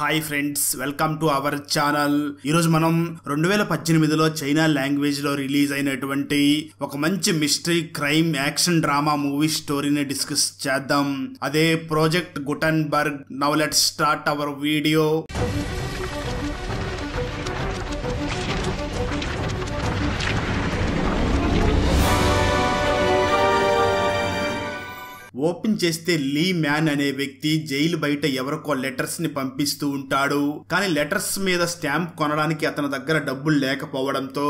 Hi friends, welcome to our channel. ఈరోజు మనం 2018లో China language లో రిలీజ్ అయినటువంటి ఒక మంచి mystery crime action drama movie స్టోరీని డిస్కస్ చేద్దాం. అదే project Gutenberg. Now let's start our video. Open చేస్తే లీ మ్యాన్ అనే వ్యక్తి జైలు బయట ఎవరికో లెటర్స్ ని పంపిస్తూ ఉంటాడు. కానీ లెటర్స్ మీద స్టాంప్ కొనడానికి అతని దగ్గర డబ్బులు లేకపోవడంతో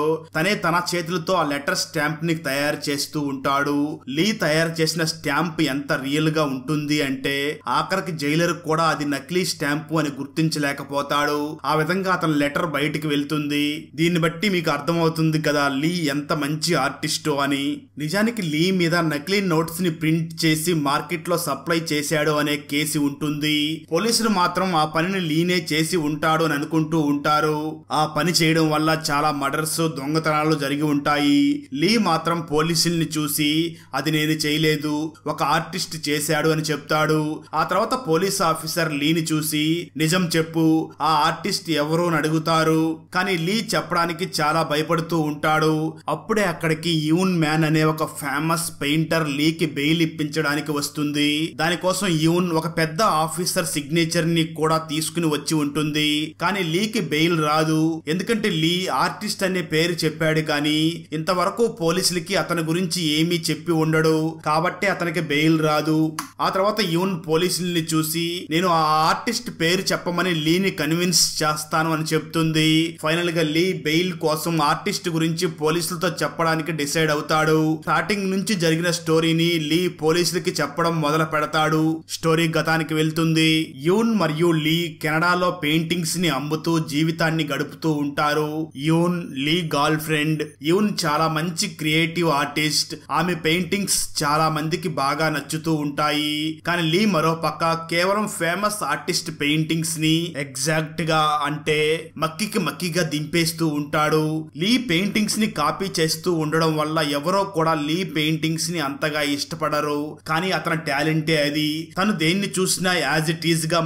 తన చేతులతో ఆ లెటర్ స్టాంప్ ని తయారు చేస్తూ ఉంటాడు. లీ తయారు చేసిన స్టాంప్ ఎంత రియల్ గా ఉంటుంది అంటే ఆఖరికి జైలర్ కూడా అది నకిలీ స్టాంపు అని గుర్తించలేకపోతాడు. ఆ విధంగా అతని లెటర్ బయటికి వెళ్తుంది. దీన్ని బట్టి మీకు అర్థమవుతుంది కదా లీ ఎంత మంచి ఆర్టిస్టో అని. నిజానికి లీ మీద నకిలీ నోట్స్ ని ప్రింట్ చేసి మార్కెట్ లో సప్లై చేశాడు అనే కేసు ఉంటుంది. పోలీసులు మాత్రం ఆ పనిని లీనే చేసి ఉంటాడు అని అనుకుంటూ ఉంటారు. ఆ పని చేయడం వల్ల చాలా మర్డర్స్, దొంగతనాలు జరిగి ఉంటాయి. లీ మాత్రం పోలీసుల్ని చూసి అది నేను చేయలేదు, ఒక ఆర్టిస్ట్ చేశాడు అని చెప్తాడు. ఆ తర్వాత పోలీస్ ఆఫీసర్ లీని చూసి నిజం చెప్పు, ఆ ఆర్టిస్ట్ ఎవరు అని అడుగుతారు. కానీ లీ చెప్పడానికి చాలా భయపడుతూ ఉంటాడు. అప్పుడే అక్కడికి యూన్ మ్యాన్ అనే ఒక ఫేమస్ పెయింటర్ లీకి బెయిల్ ఇప్పించడానికి వస్తుంది. దానికోసం యూన్ ఒక పెద్ద ఆఫీసర్ సిగ్నేచర్ ని కూడా తీసుకుని వచ్చి ఉంటుంది. కానీ లీకి బెయిల్ రాదు. ఎందుకంటే లీ ఆర్టిస్ట్ అనే పేరు చెప్పాడు కానీ ఇంతవరకు పోలీసులకి అతని గురించి ఏమీ చెప్పి ఉండడు. కాబట్టి అతనికి బెయిల్ రాదు. ఆ తర్వాత యూన్ పోలీసుల్ని చూసి నేను ఆ ఆర్టిస్ట్ పేరు చెప్పమని లీని కన్విన్స్ చేస్తాను అని చెప్తుంది. ఫైనల్ గా లీ బెయిల్ కోసం ఆర్టిస్ట్ గురించి పోలీసులతో చెప్పడానికి డిసైడ్ అవుతాడు. స్టార్టింగ్ నుంచి జరిగిన స్టోరీని లీ పోలీసులకి చెప్పడం మొదలు పెడతాడు. స్టోరీ గతానికి వెళ్తుంది. యూన్ మరియు లీ కెనడాలో పెయింటింగ్స్ ని అమ్ముతూ జీవితాన్ని గడుపుతూ ఉంటారు. యూన్ లీ గర్ల్ ఫ్రెండ్. యూన్ చాలా మంచి క్రియేటివ్ ఆర్టిస్ట్. ఆమె పెయింటింగ్స్ చాలా మందికి బాగా నచ్చుతూ ఉంటాయి. కానీ లీ మరో పక్క కేవలం ఫేమస్ ఆర్టిస్ట్ పెయింటింగ్స్ ని ఎగ్జాక్ట్ గా అంటే మక్కిగా దింపేస్తూ ఉంటాడు. లీ పెయింటింగ్స్ ని కాపీ చేస్తూ ఉండడం వల్ల ఎవరో కూడా లీ పెయింటింగ్స్ ని అంతగా ఇష్టపడరు. కానీ అతని టాలెంటే అది. తను దేన్ని చూసినా యాజ్ ఇట్ ఈజ్ గా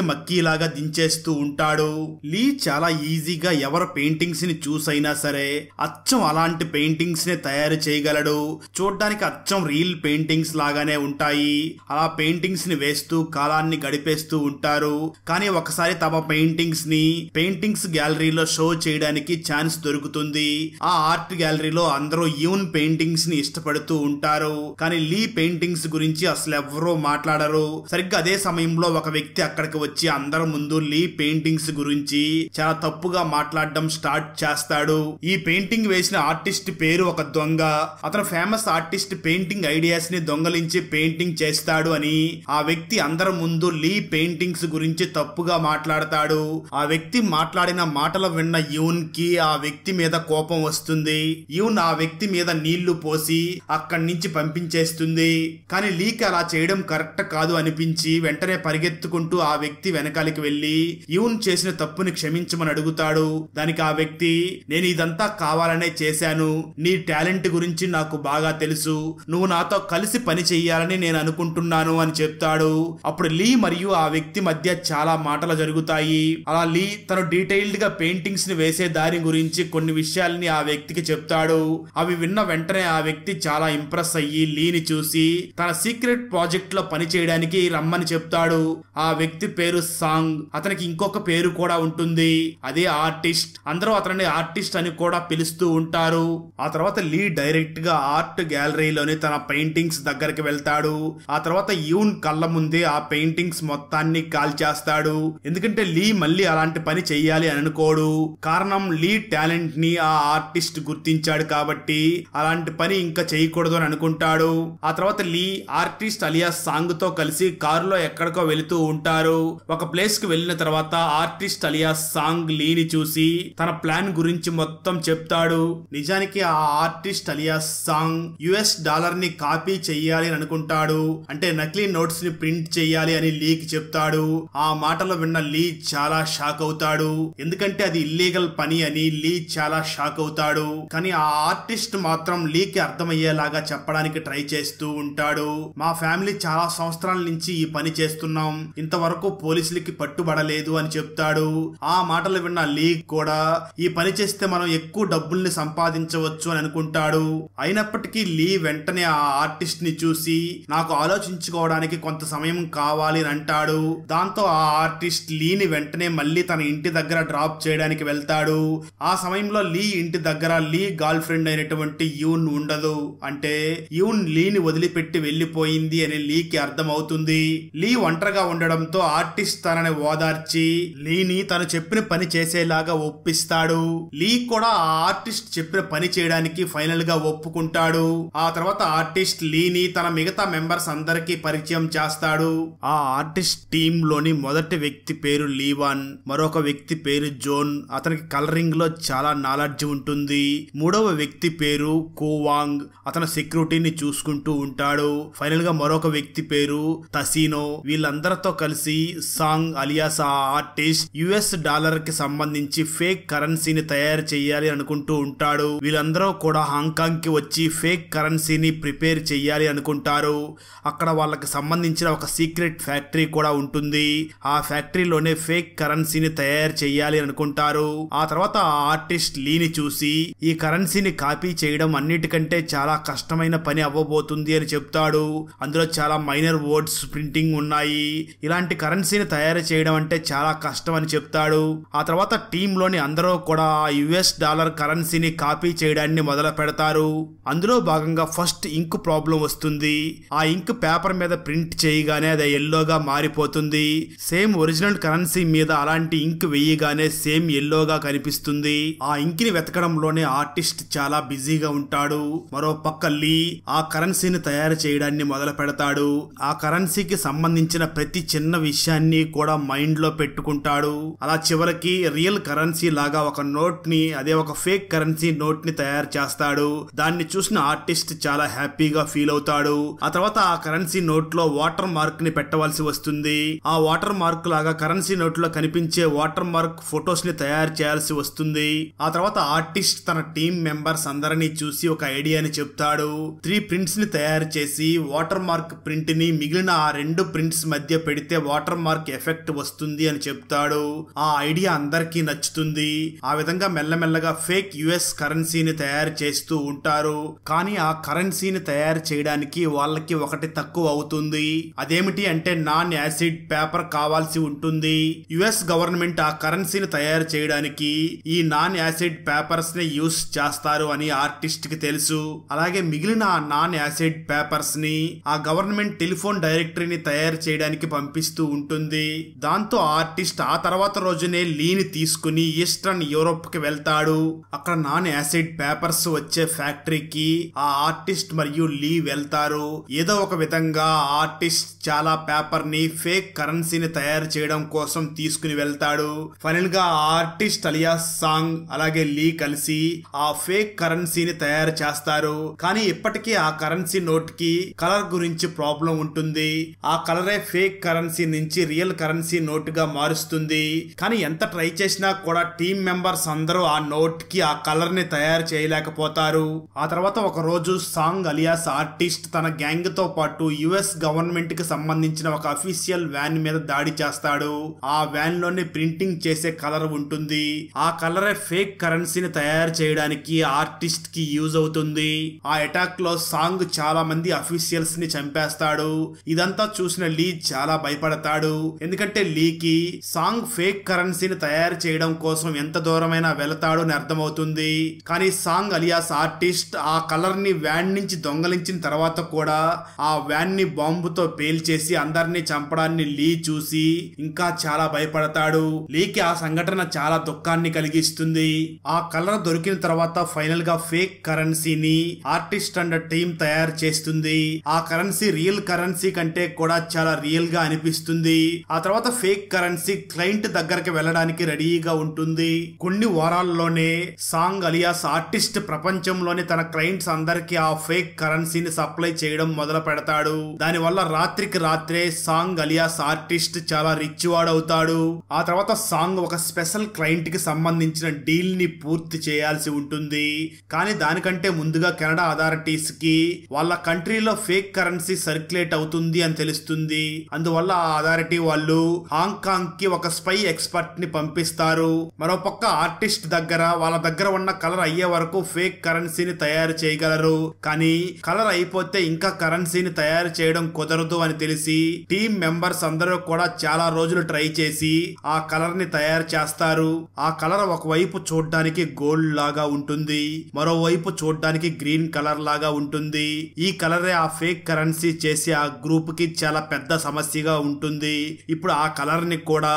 మక్కీలాగా దించేస్తూ ఉంటాడు. లీ చాలా ఈజీగా ఎవరి పెయింటింగ్స్ ని చూసైనా సరే అచ్చం అలాంటి పెయింటింగ్స్ ని తయారు చేయగలడు. చూడ్డానికి అచ్చం రియల్ పెయింటింగ్స్ లాగానే ఉంటాయి. అలా పెయింటింగ్స్ ని వేస్తూ కాలాన్ని గడిపేస్తూ ఉంటారు. కానీ ఒకసారి తమ పెయింటింగ్స్ గ్యాలరీలో షో చేయడానికి ఛాన్స్ దొరుకుతుంది. ఆ ఆర్ట్ గ్యాలరీలో అందరూ యూన్ పెయింటింగ్స్ ని ఇష్టపడుతూ ఉంటారు. కానీ లీ పెయింటింగ్స్ గురించి అసలు ఎవరో మాట్లాడరు. సరిగ్గా అదే సమయంలో ఒక వ్యక్తి అక్కడికి వచ్చి అందరి ముందు లీ పెయింటింగ్స్ గురించి చాలా తప్పుగా మాట్లాడడం స్టార్ట్ చేస్తాడు. ఈ పెయింటింగ్ వేసిన ఆర్టిస్ట్ పేరు ఒక దొంగ. అతను ఫేమస్ ఆర్టిస్ట్ పెయింటింగ్ ఐడియాస్ ని దొంగలించి పెయింటింగ్ చేస్తాడు అని ఆ వ్యక్తి అందరి ముందు లీ పెయింటింగ్స్ గురించి తప్పుగా మాట్లాడతాడు. ఆ వ్యక్తి మాట్లాడిన మాటలు విన్న యూన్ కి ఆ వ్యక్తి మీద కోపం వస్తుంది. యూన్ ఆ వ్యక్తి మీద నీళ్లు పోసి అక్కడి నుంచి పంపించేస్తుంది. కానీ లీకి అలా చేయడం కరెక్ట్ కాదు అనిపించి వెంటనే పరిగెత్తుకుంటూ ఆ వ్యక్తి వెనకాలకి వెళ్లి యూన్ చేసిన తప్పుని క్షమించమని అడుగుతాడు. దానికి ఆ వ్యక్తి నేను ఇదంతా కావాలనే చేశాను, నీ టాలెంట్ గురించి నాకు బాగా తెలుసు, నువ్వు నాతో కలిసి పని చెయ్యాలని నేను అనుకుంటున్నాను అని చెప్తాడు. అప్పుడు లీ మరియు ఆ వ్యక్తి మధ్య చాలా మాటలు జరుగుతాయి. అలా లీ తను డీటెయిల్డ్ గా పెయింటింగ్స్ ని వేసే దాని గురించి కొన్ని విషయాల్ని ఆ వ్యక్తికి చెప్తాడు. అవి విన్న వెంటనే ఆ వ్యక్తి చాలా ఇంప్రెస్ అయ్యి లీని చూసి తన సీక్రెట్ ప్రాజెక్ట్ లో పని చేయడానికి రమ్మని చెప్తాడు. ఆ వ్యక్తి పేరు సాంగ్. అతనికి ఇంకొక పేరు కూడా ఉంటుంది, అదే ఆర్టిస్ట్. అందరూ అతన్ని ఆర్టిస్ట్ అని కూడా పిలుస్తూ ఉంటారు. ఆ తర్వాత లీ డైరెక్ట్ గా ఆర్ట్ గ్యాలరీలోని తన పెయింటింగ్స్ దగ్గరికి వెళ్తాడు. ఆ తర్వాత యూన్ కళ్ళ ముందే ఆ పెయింటింగ్స్ మొత్తాన్ని కాల్చేస్తాడు. ఎందుకంటే లీ మళ్ళీ అలాంటి పని చెయ్యాలి అని అనుకోడు. కారణం లీ టాలెంట్ ని ఆ ఆర్టిస్ట్ గుర్తించాడు కాబట్టి అలాంటి పని ఇంకా చేయకూడదు అని అనుకుంటాడు. ఆ తర్వాత లీ ఆర్టిస్ట్ అలియాస్ సాంగ్ తో కలిసి కారులో ఎక్కడికో వెళుతూ ఉంటారు. ఒక ప్లేస్ కి వెళ్ళిన తర్వాత ఆర్టిస్ట్ అలియాస్ సాంగ్ లీని చూసి తన ప్లాన్ గురించి మొత్తం చెప్తాడు. నిజానికి ఆ ఆర్టిస్ట్ అలియాస్ సాంగ్ $US ని కాపీ చెయ్యాలి అని అనుకుంటాడు. అంటే నకిలీ నోట్స్ ని ప్రింట్ చెయ్యాలి అని లీకి చెప్తాడు. ఆ మాటలు విన్న లీ చాలా షాక్ అవుతాడు. ఎందుకంటే అది ఇల్లీగల్ పని అని లీ చాలా షాక్ అవుతాడు. కానీ ఆ ఆర్టిస్ట్ మాత్రం లీకి అర్థమయ్యేలాగా చెప్పడానికి ట్రై చేస్తూ ఉంటాడు. మా ఫ్యామిలీ చాలా సంవత్సరాల నుంచి ఈ పని చేస్తున్నాం, ఇంతవరకు పోలీసులకి పట్టుబడలేదు అని చెప్తాడు. ఆ మాటలు విన్న లీ కూడా ఈ పని చేస్తే మనం ఎక్కువ డబ్బుల్ని సంపాదించవచ్చు అని అనుకుంటాడు. అయినప్పటికీ లీ వెంటనే ఆ ఆర్టిస్ట్ ని చూసి నాకు ఆలోచించుకోవడానికి కొంత సమయం కావాలి అని అంటాడు. దాంతో ఆ ఆర్టిస్ట్ లీని వెంటనే మళ్ళీ తన ఇంటి దగ్గర డ్రాప్ చేయడానికి వెళ్తాడు. ఆ సమయంలో లీ ఇంటి దగ్గర లీ గర్ల్ ఫ్రెండ్ అయినటువంటి యూన్ ఉండదు. అంటే యూన్ లీని వదిలిపెట్టి వెళ్లిపోయింది అని లీకి అర్థమవుతుంది. లీ ఒంటరిగా ఉండడంతో ఆర్టిస్ట్ తనని ఓదార్చి లీని తను చెప్పిన పని చేసేలాగా ఒప్పిస్తాడు. లీ కూడా ఆ ఆర్టిస్ట్ చెప్పిన పని చేయడానికి ఫైనల్ గా ఒప్పుకుంటాడు. ఆ తర్వాత ఆర్టిస్ట్ లీని తన మిగతా మెంబర్స్ అందరికీ పరిచయం చేస్తాడు. ఆ ఆర్టిస్ట్ టీమ్ లోని మొదటి వ్యక్తి పేరు లీవాన్, మరొక వ్యక్తి పేరు జోన్, అతనికి కలరింగ్ లో చాలా నాలెడ్జ్ ఉంటుంది. మూడవ వ్యక్తి పేరు కోవాంగ్, అతను సెక్యూరిటీని చూసుకుంటూ ఉంటాడు. ఫైనల్ గా మరొక వ్యక్తి పేరు తసీనో. వీళ్ళందరితో కలిసి సాంగ్ అలియాస్ ఆ ఆర్టిస్ట్ యుఎస్ డాలర్ కి సంబంధించి ఫేక్ కరెన్సీని తయారు చేయాలి అనుకుంటూ ఉంటాడు. వీళ్ళందరూ కూడా హాంకాంగ్ కి వచ్చి ఫేక్ కరెన్సీని ప్రిపేర్ చేయాలి అనుకుంటారు. అక్కడ వాళ్ళకి సంబంధించిన ఒక సీక్రెట్ ఫ్యాక్టరీ కూడా ఉంటుంది. ఆ ఫ్యాక్టరీలోనే ఫేక్ కరెన్సీని తయారు చేయాలి అనుకుంటారు. ఆ తర్వాత ఆ ఆర్టిస్ట్ లీని చూసి ఈ కరెన్సీని కాపీ చేయడం అన్నిటికంటే చాలా కష్టమైన పని అవ్వబోతుంది అని చెప్తాడు. అందులో చాలా మైనర్ వర్డ్స్ ప్రింటింగ్ ఉన్నాయి. ఇలాంటి కరెన్సీని తయారు చేయడం అంటే చాలా కష్టం అని చెప్తాడు. ఆ తర్వాత టీమ్ లోని అందరూ కూడా యుఎస్ డాలర్ కరెన్సీని కాపీ చేయడాన్ని మొదలు పెడతారు. అందులో భాగంగా ఫస్ట్ ఇంక్ ప్రాబ్లం వస్తుంది. ఆ ఇంక్ పేపర్ మీద ప్రింట్ చేయగానే అది ఎల్లోగా మారిపోతుంది. సేమ్ ఒరిజినల్ కరెన్సీ మీద అలాంటి ఇంక్ వేయగానే సేమ్ ఎల్లోగా కనిపిస్తుంది. ఆ ఇంక్ ని వెతకడంలోనే ఆర్టిస్ట్ చాలా బిజీగా ఉంటాడు. మరో పక్క లీ ఆ కరెన్సీని తయారు చేయడాన్ని మొదలు పెడతాడు. ఆ కరెన్సీకి సంబంధించిన ప్రతి చిన్న విషయాన్ని కూడా మైండ్ లో పెట్టుకుంటాడు. అలా చివరికి రియల్ కరెన్సీ లాగా ఒక నోట్ ని, అదే ఒక ఫేక్ కరెన్సీ నోట్ ని తయారు చేస్తాడు. దాన్ని చూసిన ఆర్టిస్ట్ చాలా హ్యాపీగా ఫీల్ అవుతాడు. ఆ తర్వాత ఆ కరెన్సీ నోట్ లో వాటర్ మార్క్ ని పెట్టవలసి వస్తుంది. ఆ వాటర్ మార్క్ లాగా కరెన్సీ నోట్ లో కనిపించే వాటర్ మార్క్ ఫొటోస్ ని తయారు చేయాల్సి వస్తుంది. ఆ తర్వాత ఆర్టిస్ట్ తన టీమ్ మెంబర్స్ అందరినీ చూసి ఒక ఐడియాని చెప్తాడు. 3 ప్రింట్స్ ని తయారు చేసి వాటర్ మార్క్ ప్రింట్ ని మిగిలిన ఆ 2 ప్రింట్స్ మధ్య పెడితే వాటర్ మార్క్ ఎఫెక్ట్ వస్తుంది అని చెప్తాడు. ఆ ఐడియా అందరికీ నచ్చుతుంది. ఆ విధంగా మెల్లమెల్లగా ఫేక్ యుఎస్ కరెన్సీని తయారు చేస్తూ ఉంటారు. కానీ ఆ కరెన్సీని తయారు చేయడానికి వాళ్ళకి ఒకటి తక్కువ అవుతుంది. అదేమిటి అంటే నాన్ యాసిడ్ పేపర్ కావాల్సి ఉంటుంది. యుఎస్ గవర్నమెంట్ ఆ కరెన్సీని తయారు చేయడానికి ఈ నాన్ యాసిడ్ పేపర్స్ ని యూస్ చేస్తారు అని ఆర్టిస్ట్ కి తెలుసు. అలాగే మిగిలిన ఆ నాన్ యాసిడ్ పేపర్స్ ని ఆ గవర్నమెంట్ టెలిఫోన్ డైరెక్టరీని తయారు చేయడానికి పంపిస్తూ ఉంటుంది. దాంతో ఆర్టిస్ట్ ఆ తర్వాత రోజునే లీని తీసుకుని ఈస్టర్న్ యూరోప్ కి వెళ్తాడు. అక్కడ నాన్ యాసిడ్ పేపర్స్ వచ్చే ఫ్యాక్టరీకి ఆ ఆర్టిస్ట్ మరియు లీ వెళ్తారు. ఏదో ఒక విధంగా ఆర్టిస్ట్ చాలా పేపర్ ని ఫేక్ కరెన్సీని తయారు చేయడం కోసం తీసుకుని వెళ్తాడు. ఫైనల్ గా ఆర్టిస్ట్ అలియాస్ సాంగ్ అలాగే లీ కలిసి ఆ ఫేక్ కరెన్సీని తయారు చేస్తారు. కానీ ఇప్పటికీ ఆ కరెన్సీ నోట్ కి కలర్ గురించి ప్రాబ్లం ఉంటుంది. ఆ కలరే ఫేక్ కరెన్సీ నుంచి రియల్ కరెన్సీ నోట్ గా మారుస్తుంది. కానీ ఎంత ట్రై చేసినా కూడా టీమ్ మెంబర్స్ అందరూ ఆ నోట్ కి ఆ కలర్ ని తయారు చేయలేకపోతారు. ఆ తర్వాత ఒక రోజు సాంగ్ అలియాస్ ఆర్టిస్ట్ తన గ్యాంగ్ తో పాటు యుఎస్ గవర్నమెంట్ కి సంబంధించిన ఒక అఫీషియల్ వ్యాన్ మీద దాడి చేస్తాడు. ఆ వ్యాన్ లోనే ప్రింటింగ్ చేసే కలర్ ఉంటుంది. ఆ కలరే ఫేక్ కరెన్సీని తయారు చేయడానికి ఆర్టిస్ట్ కి యూజ్ అవుతుంది. ఆ అటాక్ లో సాంగ్ చాలా మంది అఫీషియల్స్ ని చంపేస్తాడు. ఇదంతా చూసిన లీ చాలా భయపడతాడు. ఎందుకంటే లీకి సాంగ్ ఫేక్ కరెన్సీని తయారు చేయడం కోసం ఎంత దూరమైనా వెళతాడు అని అర్థమవుతుంది. కానీ సాంగ్ అలియాస్ ఆర్టిస్ట్ ఆ కలర్ ని వ్యాన్ నుంచి దొంగలించిన తర్వాత కూడా ఆ వ్యాన్ ని బాంబుతో పేల్చేసి అందరినీ చంపడాన్ని లీ చూసి ఇంకా చాలా భయపడతాడు. లీకి ఆ సంఘటన చాలా దుఃఖాన్ని కలిగిస్తుంది. ఆ కలర్ దొరికిన తర్వాత ఫైనల్ గా ఫేక్ కరెన్సీని ఆర్టిస్ట్ అండ్ టీమ్ తయారు చేస్తుంది. ఆ కరెన్సీ రియల్ కరెన్సీ కంటే కూడా చాలా రియల్ గా అనిపిస్తుంది. ఆ తర్వాత ఫేక్ కరెన్సీ క్లయింట్ దగ్గరికి వెళ్ళడానికి రెడీగా ఉంటుంది. కొన్ని వారాల్లోనే సాంగ్ అలియాస్ ఆర్టిస్ట్ ప్రపంచంలోని తన క్లయింట్స్ అందరికి ఆ ఫేక్ కరెన్సీని సప్లై చేయడం మొదలు పెడతాడు. దానివల్ల రాత్రికి రాత్రే సాంగ్ అలియాస్ ఆర్టిస్ట్ చాలా రిచ్ వాడవుతాడు. ఆ తర్వాత సాంగ్ ఒక స్పెషల్ క్లయింట్ కి సంబంధించిన డీల్ ని పూర్తి చేయాల్సి ఉంటుంది. కానీ దానికంటే ముందుగా కెనడా అథారిటీస్ కి వాళ్ళ కంట్రీలో ఫేక్ కరెన్సీ సర్క్యులేట్ అవుతుంది అని తెలుస్తుంది. అందువల్ల ఆ అథారిటీ వాళ్ళు హాంకాంగ్ కి ఒక స్పై ఎక్స్పర్ట్ ని పంపిస్తారు. మరోపక్క ఆర్టిస్ట్ దగ్గర వాళ్ళ దగ్గర ఉన్న కలర్ అయ్యే వరకు ఫేక్ కరెన్సీని తయారు చేయగలరు. కానీ కలర్ అయిపోతే ఇంకా కరెన్సీని తయారు చేయడం కుదరదు అని తెలిసి టీమ్ మెంబర్స్ అందరూ కూడా చాలా రోజులు ట్రై చేసి ఆ కలర్ ని తయారు చేస్తారు. ఆ కలర్ ఒకవైపు చూడ్డానికి గోల్డ్ లాగా ఉంటుంది, మరోవైపు చూడ్డానికి గ్రీన్ కలర్ లాగా ఉంటుంది. ఈ కలరే ఆ ఫేక్ కరెన్సీ చేసి ఆ గ్రూప్ కి చాలా పెద్ద సమస్యగా ఉంటుంది. ఇప్పుడు ఆ కలర్ ని కూడా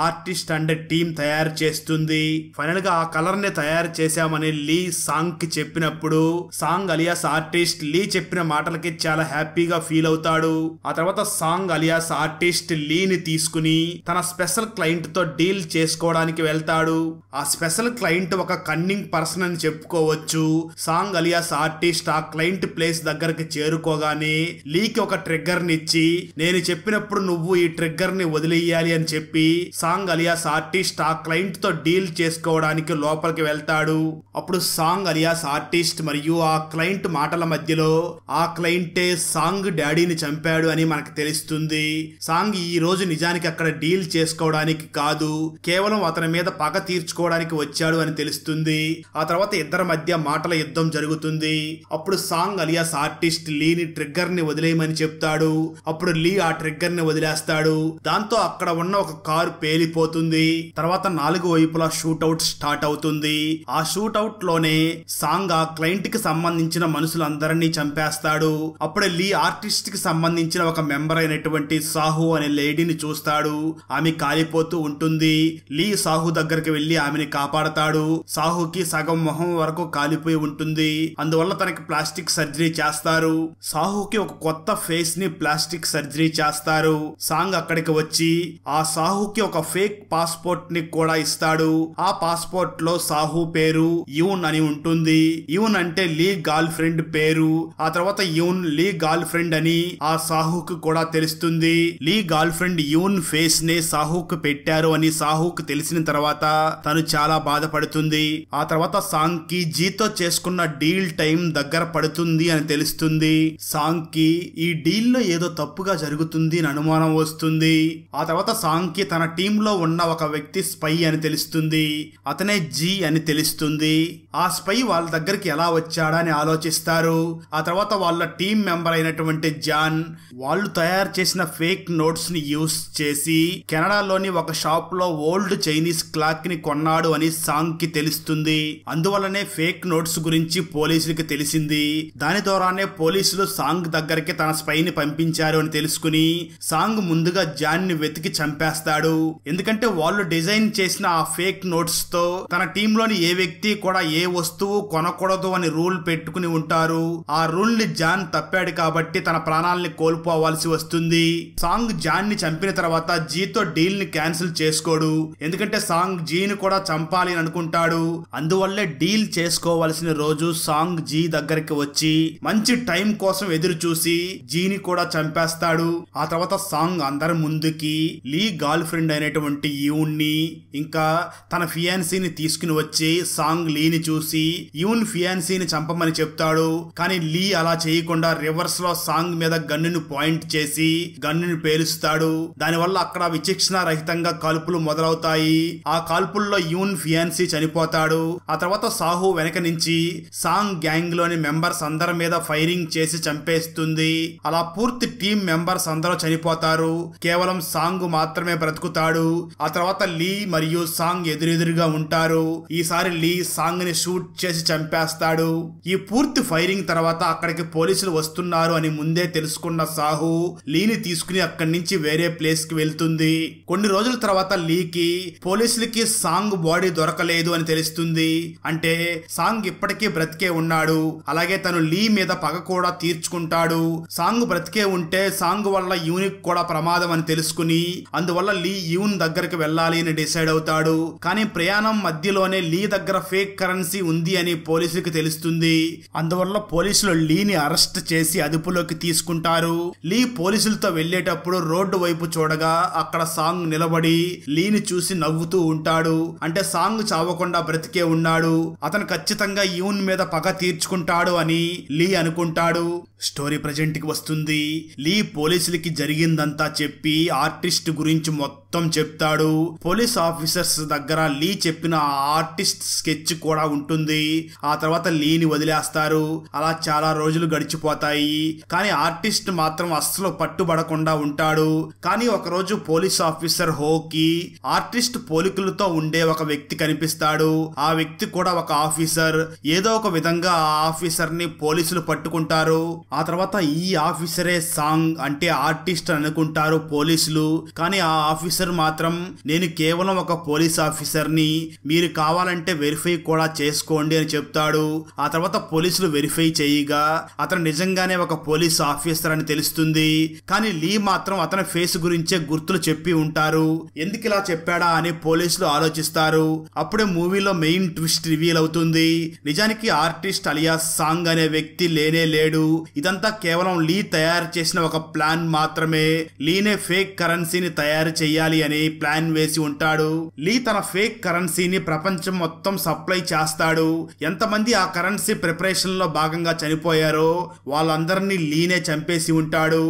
ఆర్టిస్ట్ అండ్ టీమ్ తయారు చేస్తుంది. ఫైనల్ గా ఆ కలర్ ని తయారు చేశామని లీ సాంగ్ కి చెప్పినప్పుడు సాంగ్ అలియాస్ ఆర్టిస్ట్ లీ చెప్పిన మాటలకి చాలా హ్యాపీగా ఫీల్ అవుతాడు. ఆ తర్వాత సాంగ్ అలియాస్ ఆర్టిస్ట్ లీని తీసుకుని తన స్పెషల్ క్లయింట్ తో డీల్ చేసుకోవడానికి వెళ్తాడు. ఆ స్పెషల్ క్లయింట్ ఒక కన్నింగ్ పర్సన్ అని చెప్పుకోవచ్చు. సాంగ్ అలియాస్ ఆర్టిస్ట్ ఆ క్లయింట్ ప్లేస్ దగ్గరికి చేరుకోగానే లీకి ఒక ట్రిగ్గర్ ని ఇచ్చి నేను చెప్పినప్పుడు నువ్వు ఈ ట్రిగ్గర్ ని వదిలేయాలి అని చెప్పి సాంగ్ అలియాస్ ఆర్టిస్ట్ ఆ క్లయింట్ తో డీల్ చేసుకోవడానికి లోపలికి వెళ్తాడు. అప్పుడు సాంగ్ అలియాస్ ఆర్టిస్ట్ మరియు ఆ క్లయింట్ మాటల మధ్యలో ఆ క్లయింటే సాంగ్ డాడీని చంపాడు అని మనకు తెలుస్తుంది. సాంగ్ ఈ రోజు నిజానికి అక్కడ డీల్ చేసుకోవడానికి కాదు, కేవలం అతని మీద పగ తీర్చుకోవడానికి వచ్చాడు అని తెలుస్తుంది. ఆ తర్వాత ఇద్దరి మధ్య మాటల యుద్ధం జరుగుతుంది. అప్పుడు సాంగ్ అలియాస్ ఆర్టిస్ట్ లీని ట్రిగ్గర్ ని వదిలేయమని చెప్తాడు. అప్పుడు లీ ఆ ట్రిగ్గర్ ని వదిలేస్తాడు. దాంతో అక్కడ ఉన్న ఒక కారు పేలిపోతుంది. తర్వాత 4 వైపులా షూట్అవుట్ స్టార్ట్ అవుతుంది. ఆ షూట్అవుట్ లోనే సాంగ్ ఆ క్లయింట్ కి సంబంధించిన మనుషులందరినీ చంపేస్తాడు. అప్పుడే లీ ఆర్టిస్ట్ కి సంబంధించిన ఒక మెంబర్ అయినటువంటి సాహు అనే లేడీని చూస్తాడు. ఆమె కాలిపోతూ ఉంటుంది. లీ సాహు దగ్గరికి వెళ్లి ఆమెని కాపాడతాడు. సాహుకి సగం మొహం వరకు కాలిపోయి ఉంటుంది. అందువల్ల తనకి ప్లాస్టిక్ సర్జరీ చేస్తారు. సాహుకి ఒక కొత్త ఫేస్ ని ప్లాస్టిక్ సర్జరీ చేస్తారు. సాంగ్ అక్కడికి వచ్చి ఆ సాహుకి ఒక ఫేక్ పాస్పోర్ట్ ని కూడా ఇస్తాడు. ఆ పాస్పోర్ట్ లో సాహు పేరు యూన్ అని ఉంటుంది. యూన్ అంటే లీ గర్ల్ ఫ్రెండ్ పేరు. ఆ తర్వాత యూన్ లీ గర్ల్ ఫ్రెండ్ అని ఆ సాహుకు కూడా తెలుస్తుంది. లీ గర్ల్ ఫ్రెండ్ యూన్ ఫేస్ నే సాహుకు పెట్టారు అని సాహుకు తెలిసిన తర్వాత తను చాలా బాధపడుతుంది. ఆ తర్వాత సాంగ్ కి జీతో చేసుకున్న డీల్ టైం దగ్గర పడుతుంది అని తెలుస్తుంది. సాంగ్ కి ఈ డీల్ లో ఏదో తప్పుగా జరుగుతుంది అని అనుమానం వస్తుంది. ఆ తర్వాత సాంగ్ కి తన టీమ్ లో ఉన్న ఒక వ్యక్తి స్పై అని తెలుస్తుంది. అతనే జీ అని తెలుస్తుంది. ఆ స్పై వాళ్ళ దగ్గరికి ఎలా వచ్చాడా అని ఆలోచిస్తారు. ఆ తర్వాత వాళ్ళ టీమ్ మెంబర్ అయినటువంటి జాన్ వాళ్ళు తయారు చేసిన ఫేక్ నోట్స్ ని యూస్ చేసి కెనడాలోని ఒక షాప్ లో ఓల్డ్ చైనీస్ క్లాక్ ని కొన్నాడు అని సాంగ్ కి తెలుస్తుంది. అందువల్లనే ఫేక్ నోట్స్ గురించి పోలీసులకి తెలిసింది. దాని ద్వారానే పోలీసులు సాంగ్ దగ్గరికి తన స్పైని పంపించారు అని తెలుసుకుని సాంగ్ ముందుగా జాన్ ని వెతికి చంపేస్తాడు. ఎందుకంటే వాళ్ళు డిజైన్ చేసిన ఆ ఫేక్ నోట్స్ తో తన టీమ్ లోని ఏ వ్యక్తి కూడా ఏ వస్తువు కొనకూడదు అని రూల్ పెట్టుకుని ఉంటారు. ఆ రూల్ ని జాన్ తప్పాడు కాబట్టి తన ప్రాణాలని కోల్పోవాల్సి వస్తుంది. సాంగ్ జాన్ ని చంపిన తర్వాత జీతో డీల్ ని క్యాన్సిల్ చేసుకోడు. ఎందుకంటే సాంగ్ జీని కూడా చంపాలి అని అనుకుంటాడు. అందువల్లే డీల్ చేసుకోవాల్సిన రోజు సాంగ్ జీ దగ్గరికి వచ్చి మంచి టైం కోసం ఎదురు చూసి జీని కూడా చంపేస్తాడు. ఆ తర్వాత సాంగ్ అందరి ముందుకి లీ గర్ల్ ఫ్రెండ్ అయినటువంటి యూన్ ని ఇంకా తన ఫియాన్సీని తీసుకుని వచ్చి సాంగ్ లీని చూసి యూన్ ఫియాన్సీని చంపమని చెప్తాడు. కానీ లీ అలా చేయకుండా రివర్స్ లో సాంగ్ మీద గన్నును పాయింట్ చేసి గన్నును పేలుస్తాడు. దానివల్ల అక్కడ విచక్షణ రహితంగా కాల్పులు మొదలవుతాయి. ఆ కాల్పుల్లో యూన్ ఫియాన్సీ చనిపోతాడు. ఆ తర్వాత సాహు వెనక నుంచి సాంగ్ గ్యాంగ్ లోని మెంబర్స్ అందరి మీద ఫైరింగ్ చేసి చంపేస్తుంది. అలా పూర్తి టీమ్ మెంబర్స్ అందరూ చనిపోతారు. కేవలం సాంగ్ మాత్రమే బ్రతుకుతాడు. ఆ తర్వాత లీ మరియు సాంగ్ ఎదురెదురుగా ఉంటారు. ఈసారి లీ సాంగ్ ని షూట్ చేసి చంపేస్తాడు. ఈ పూర్తి ఫైరింగ్ తర్వాత అక్కడికి పోలీసులు వస్తున్నారు అని ముందే తెలుసుకున్న సాహు లీని తీసుకుని అక్కడి నుంచి వేరే ప్లేస్ కి వెళ్తుంది. కొన్ని రోజుల తర్వాత లీకి పోలీసులకి సాంగ్ బాడీ దొరకలేదు అని తెలుస్తుంది. అంటే సాంగ్ ఇప్పటికీ బ్రతికే ఉన్నాడు. అలాగే తను లీ మీద పగ కూడా తీర్చుకుంటాడు. సాంగ్ బ్రతికే ఉంటే సాంగ్ వల్ల యూనిక్ కూడా ప్రమాదం అని తెలుసుకుని అందువల్ల లీ యూన్ దగ్గరికి వెళ్ళాలి అని డిసైడ్ అవుతాడు. కానీ ప్రయాణం మధ్యలోనే లీ దగ్గర ఫేక్ కరెన్సీ ఉంది అని పోలీసులకు తెలుస్తుంది. అందువల్ల పోలీసులు లీని అరెస్ట్ చేసి అదుపులోకి తీసుకుంటారు. లీ పోలీసులతో వెళ్లేటప్పుడు రోడ్డు వైపు చూడగా అక్కడ సాంగ్ నిలబడి లీని చూసి నవ్వుతూ ఉంటాడు. అంటే సాంగ్ చావకుండా బ్రతికే ఉన్నాడు. అతను ఖచ్చితంగా యూన్ మీద పగ తీర్చుకుంటాడు అని లీ అనుకుంటాడు. స్టోరీ ప్రజెంట్ కి వస్తుంది. లీ పోలీసులకి జరిగిందంతా చెప్పి ఆర్టిస్ట్ గురించి మొత్తం చెప్తాడు. పోలీస్ ఆఫీసర్స్ దగ్గర లీ చెప్పిన ఆర్టిస్ట్ స్కెచ్ కూడా ఉంటుంది. ఆ తర్వాత లీని వదిలేస్తారు. అలా చాలా రోజులు గడిచిపోతాయి. కానీ ఆర్టిస్ట్ మాత్రం అస్సలు పట్టుబడకుండా ఉంటాడు. కానీ ఒకరోజు పోలీస్ ఆఫీసర్ హోకి ఆర్టిస్ట్ పోలికలతో ఉండే ఒక వ్యక్తి కనిపిస్తాడు. ఆ వ్యక్తి కూడా ఒక ఆఫీసర్. ఏదో ఒక విధంగా ఆ ఆఫీసర్ ని పోలీసులు పట్టుకుంటారు. ఆ తర్వాత ఈ ఆఫీసరే సాంగ్ అంటే ఆర్టిస్ట్ అనుకుంటారు పోలీసులు. కానీ ఆ ఆఫీసర్ మాత్రం నేను కేవలం ఒక పోలీస్ ఆఫీసర్ ని, మీరు కావాలంటే వెరిఫై కూడా చేసుకోండి అని చెప్తాడు. ఆ తర్వాత పోలీసులు వెరిఫై చేయగా అతను నిజంగానే ఒక పోలీస్ ఆఫీసర్ అని తెలుస్తుంది. కానీ లీ మాత్రం అతని ఫేస్ గురించే గుర్తులు చెప్పి ఉంటారు. ఎందుకు ఇలా చెప్పాడా అని పోలీసులు ఆలోచిస్తారు. అప్పుడే మూవీలో మెయిన్ ట్విస్ట్ రివీల్ అవుతుంది. నిజానికి ఆర్టిస్ట్ అలియాస్ సాంగ్ అనే వ్యక్తి లేనే లేడు. ఇదంతా కేవలం లీ తయారు చేసిన ఒక ప్లాన్ మాత్రమే. లీనే ఫేక్ కరెన్సీని తయారు చేయాలి అని ప్లాన్ వేసి ఉంటాడు. లీ తన ఫేక్ కరెన్సీని ప్రపంచం మొత్తం సప్లై చేస్తాడు. ఎంతమంది ఆ కరెన్సీ ప్రిపరేషన్ లో భాగంగా చనిపోయారో వాళ్ళందరినీ లీనే చంపేసి ఉంటాడు.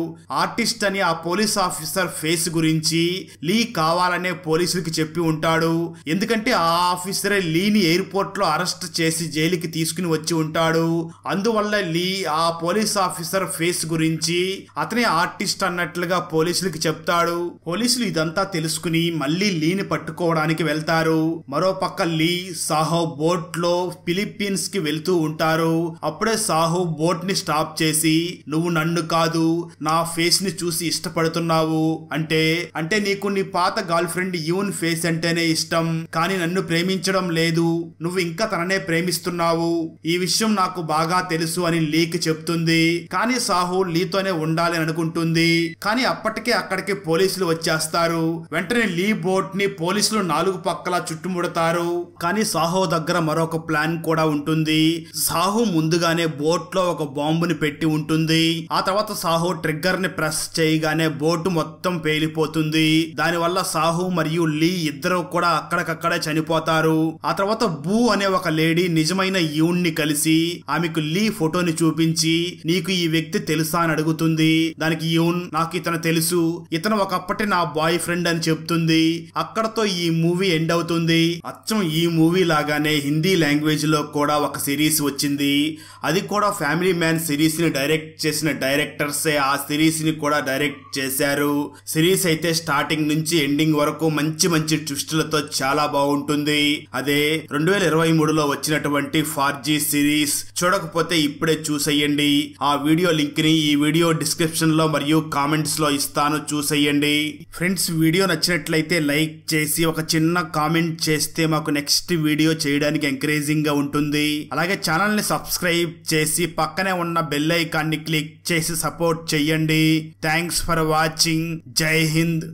ఆర్టిస్ట్ అని ఆ పోలీస్ ఆఫీసర్ ఫేస్ గురించి లీ కావాలనే పోలీసులకి చెప్పి ఉంటాడు. ఎందుకంటే ఆ ఆఫీసరే లీని ఎయిర్పోర్ట్ లో అరెస్ట్ చేసి జైలుకి తీసుకుని వచ్చి ఉంటాడు. అందువల్ల లీ ఆ పోలీస్ ఆఫీసర్ ఫేస్ గురించి అతనే ఆర్టిస్ట్ అన్నట్లుగా పోలీసులకి చెప్తాడు. పోలీసులు ఇదంతా తెలుసుకుని మళ్ళీ లీని పట్టుకోవడానికి వెళ్తారు. మరోపక్క లీ సాహో బోట్ లో ఫిలిప్పీన్స్ కి వెళ్తూ ఉంటారు. అప్పుడే సాహో బోట్ ని స్టాప్ చేసి నువ్వు నన్ను కాదు నా ఫేస్ ని చూసి ఇష్టపడుతున్నావు అంటే నీకు నీ పాత గర్ల్ ఫ్రెండ్ యూన్ ఫేస్ అంటేనే ఇష్టం, కానీ నన్ను ప్రేమించడం లేదు, నువ్వు ఇంకా తననే ప్రేమిస్తున్నావు, ఈ విషయం నాకు బాగా తెలుసు అని లీకి చెప్తుంది. కానీ సాహు లీతోనే ఉండాలి అనుకుంటుంది. కానీ అప్పటికే అక్కడికి పోలీసులు వచ్చేస్తారు. వెంటనే లీ బోట్ ని పోలీసులు 4 పక్కల చుట్టుముడతారు. కానీ సాహు దగ్గర మరొక ప్లాన్ కూడా ఉంటుంది. సాహు ముందుగానే బోట్ లో ఒక బాంబుని పెట్టి ఉంటుంది. ఆ తర్వాత సాహు ట్రిగ్గర్ ని ప్రెస్ చేయగానే బోటు మొత్తం పేలిపోతుంది. దానివల్ల సాహు మరియు లీ ఇద్దరు కూడా అక్కడికక్కడే చనిపోతారు. ఆ తర్వాత బూ అనే ఒక లేడీ నిజమైన యూన్ ని కలిసి ఆమెకు లీ ఫోటోని చూపించి నీకు ఈ వ్యక్తి తెలుసా అని అడుగుతుంది. దానికి యూన్ నాకు ఇతను తెలుసు, ఇతను ఒకప్పటి నా బాయ్ ఫ్రెండ్ అని చెప్తుంది. అక్కడతో ఈ మూవీ ఎండ్ అవుతుంది. అచ్చం ఈ మూవీ లాగానే హిందీ లాంగ్వేజ్ లో కూడా ఒక సిరీస్ వచ్చింది. అది కూడా ఫ్యామిలీ మ్యాన్ సిరీస్ ని డైరెక్ట్ చేసిన డైరెక్టర్సే ఆ సిరీస్ ని కూడా డైరెక్ట్ చేశారు. సిరీస్ అయితే స్టార్టింగ్ నుంచి ఎండింగ్ వరకు మంచి మంచి ట్విస్టులతో చాలా బాగుంటుంది. అదే 2023లో వచ్చినటువంటి ఫార్జీ సిరీస్. చూడకపోతే ఇప్పుడే చూసేయండి. ఆ వీడియో లింక్ ని ఈ వీడియో డిస్క్రిప్షన్ లో మరియు కామెంట్స్ లో ఇస్తాను, చూసేయండి. ఫ్రెండ్స్, వీడియో నచ్చినట్లయితే లైక్ చేసి ఒక చిన్న కామెంట్ చేస్తే మాకు నెక్స్ట్ వీడియో చేయడానికి ఎంకరేజింగ్ గా ఉంటుంది. అలాగే ఛానల్ ని సబ్స్క్రైబ్ చేసి పక్కనే ఉన్న బెల్ ఐకాన్ ని క్లిక్ చేసి సపోర్ట్ చేయండి. Thanks for watching. జై హింద్.